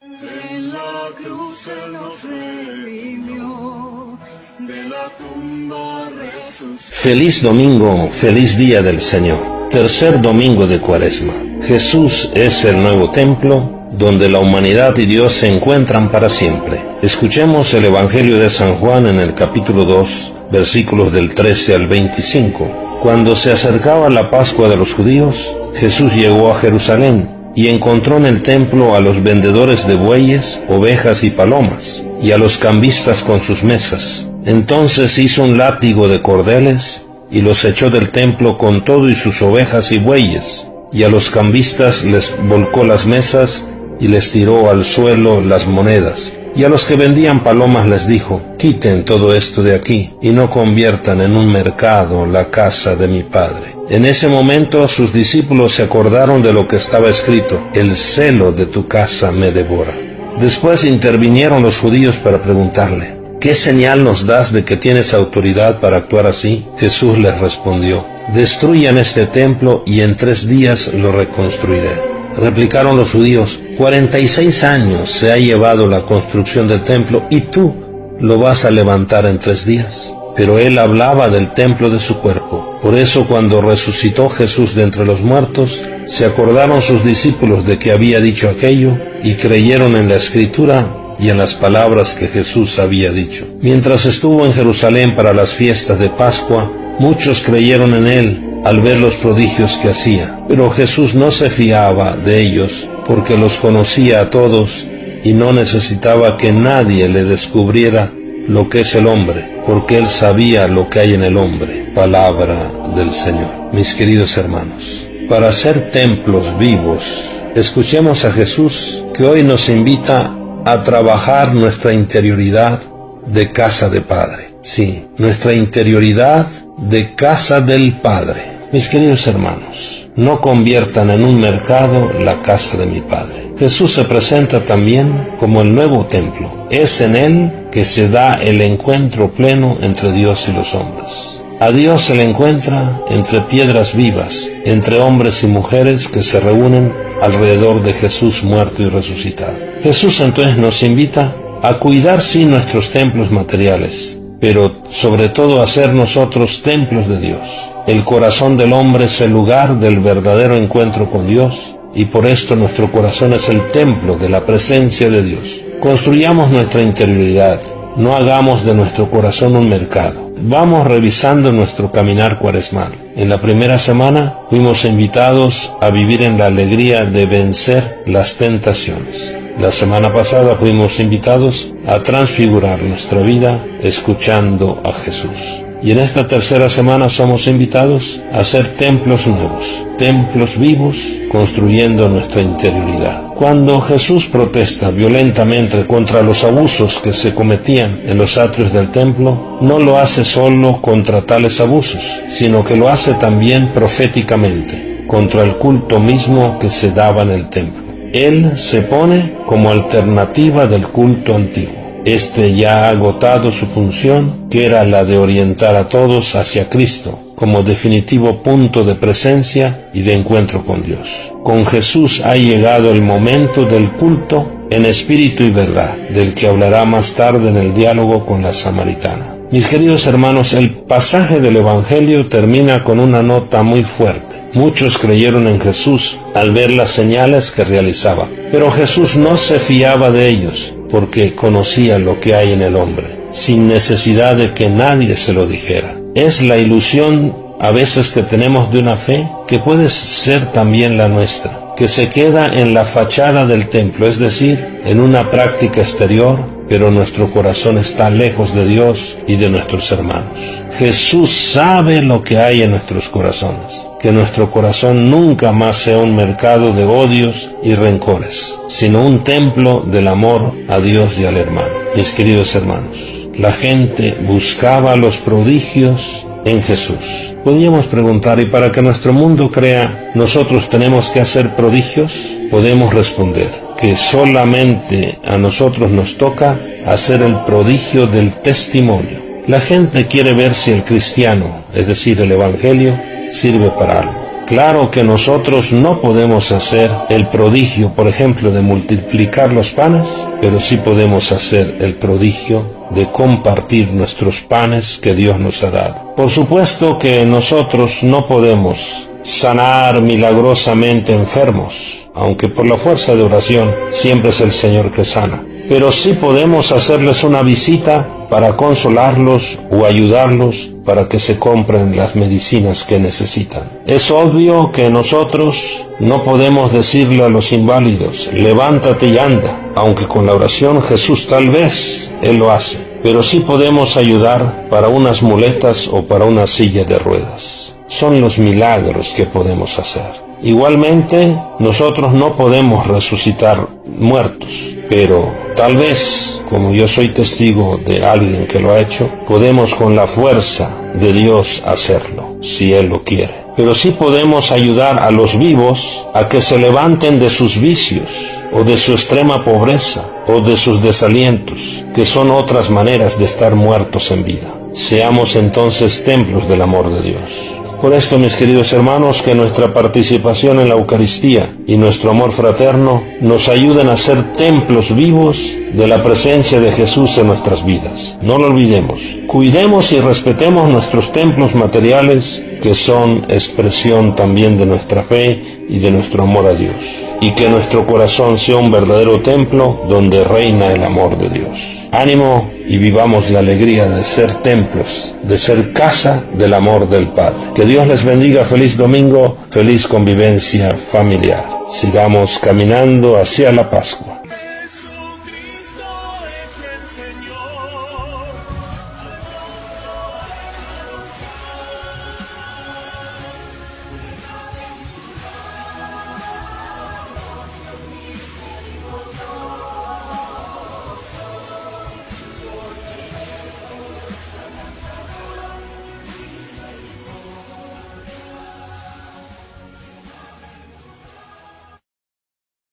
En la cruz Él nos redimió, de la tumba resucitó. Feliz domingo, feliz día del Señor. Tercer domingo de Cuaresma. Jesús es el nuevo templo, donde la humanidad y Dios se encuentran para siempre. Escuchemos el Evangelio de San Juan en el capítulo 2, versículos del 13 al 25. Cuando se acercaba la Pascua de los judíos, Jesús llegó a Jerusalén y encontró en el templo a los vendedores de bueyes, ovejas y palomas, y a los cambistas con sus mesas. Entonces hizo un látigo de cordeles y los echó del templo con todo y sus ovejas y bueyes, y a los cambistas les volcó las mesas y les tiró al suelo las monedas. Y a los que vendían palomas les dijo: quiten todo esto de aquí, y no conviertan en un mercado la casa de mi Padre. En ese momento sus discípulos se acordaron de lo que estaba escrito: el celo de tu casa me devora. Después intervinieron los judíos para preguntarle: ¿qué señal nos das de que tienes autoridad para actuar así? Jesús les respondió: destruyan este templo y en 3 días lo reconstruiré. Replicaron los judíos: 46 años se ha llevado la construcción del templo y tú lo vas a levantar en 3 días. Pero él hablaba del templo de su cuerpo. Por eso cuando resucitó Jesús de entre los muertos, se acordaron sus discípulos de que había dicho aquello y creyeron en la Escritura y en las palabras que Jesús había dicho. Mientras estuvo en Jerusalén para las fiestas de Pascua, muchos creyeron en él al ver los prodigios que hacía. Pero Jesús no se fiaba de ellos, porque los conocía a todos y no necesitaba que nadie le descubriera lo que es el hombre, porque él sabía lo que hay en el hombre. Palabra del Señor. Mis queridos hermanos, para ser templos vivos, escuchemos a Jesús, que hoy nos invita a trabajar nuestra interioridad de casa de Padre. Sí, nuestra interioridad de casa del Padre. Mis queridos hermanos, no conviertan en un mercado la casa de mi Padre. Jesús se presenta también como el nuevo templo. Es en él que se da el encuentro pleno entre Dios y los hombres. A Dios se le encuentra entre piedras vivas, entre hombres y mujeres que se reúnen alrededor de Jesús muerto y resucitado. Jesús entonces nos invita a cuidar sí nuestros templos materiales, pero sobre todo a ser nosotros templos de Dios. El corazón del hombre es el lugar del verdadero encuentro con Dios, y por esto nuestro corazón es el templo de la presencia de Dios. Construyamos nuestra interioridad, no hagamos de nuestro corazón un mercado. Vamos revisando nuestro caminar cuaresmal. En la primera semana fuimos invitados a vivir en la alegría de vencer las tentaciones. La semana pasada fuimos invitados a transfigurar nuestra vida escuchando a Jesús. Y en esta tercera semana somos invitados a ser templos nuevos, templos vivos, construyendo nuestra interioridad. Cuando Jesús protesta violentamente contra los abusos que se cometían en los atrios del templo, no lo hace solo contra tales abusos, sino que lo hace también proféticamente, contra el culto mismo que se daba en el templo. Él se pone como alternativa del culto antiguo. Este ya ha agotado su función, que era la de orientar a todos hacia Cristo, como definitivo punto de presencia y de encuentro con Dios. Con Jesús ha llegado el momento del culto en espíritu y verdad, del que hablará más tarde en el diálogo con la samaritana. Mis queridos hermanos, el pasaje del Evangelio termina con una nota muy fuerte. Muchos creyeron en Jesús al ver las señales que realizaba, pero Jesús no se fiaba de ellos, porque conocía lo que hay en el hombre, sin necesidad de que nadie se lo dijera. Es la ilusión a veces que tenemos de una fe que puede ser también la nuestra, que se queda en la fachada del templo, es decir, en una práctica exterior, pero nuestro corazón está lejos de Dios y de nuestros hermanos. Jesús sabe lo que hay en nuestros corazones, que nuestro corazón nunca más sea un mercado de odios y rencores, sino un templo del amor a Dios y al hermano. Mis queridos hermanos, la gente buscaba los prodigios en Jesús. Podríamos preguntar: ¿y para que nuestro mundo crea, nosotros tenemos que hacer prodigios? Podemos responder que solamente a nosotros nos toca hacer el prodigio del testimonio. La gente quiere ver si el cristiano, es decir, el Evangelio, sirve para algo. Claro que nosotros no podemos hacer el prodigio, por ejemplo, de multiplicar los panes, pero sí podemos hacer el prodigio de compartir nuestros panes que Dios nos ha dado. Por supuesto que nosotros no podemos sanar milagrosamente enfermos, aunque por la fuerza de oración siempre es el Señor que sana. Pero sí podemos hacerles una visita para consolarlos o ayudarlos para que se compren las medicinas que necesitan. Es obvio que nosotros no podemos decirle a los inválidos, levántate y anda, aunque con la oración Jesús tal vez Él lo hace. Pero sí podemos ayudar para unas muletas o para una silla de ruedas. Son los milagros que podemos hacer. Igualmente, nosotros no podemos resucitar muertos, pero tal vez, como yo soy testigo de alguien que lo ha hecho, podemos con la fuerza de Dios hacerlo, si Él lo quiere. Pero sí podemos ayudar a los vivos a que se levanten de sus vicios, o de su extrema pobreza, o de sus desalientos, que son otras maneras de estar muertos en vida. Seamos entonces templos del amor de Dios. Por esto, mis queridos hermanos, que nuestra participación en la Eucaristía y nuestro amor fraterno nos ayuden a ser templos vivos de la presencia de Jesús en nuestras vidas. No lo olvidemos. Cuidemos y respetemos nuestros templos materiales, que son expresión también de nuestra fe y de nuestro amor a Dios. Y que nuestro corazón sea un verdadero templo donde reina el amor de Dios. Ánimo y vivamos la alegría de ser templos, de ser casa del amor del Padre. Que Dios les bendiga, feliz domingo, feliz convivencia familiar. Sigamos caminando hacia la Pascua.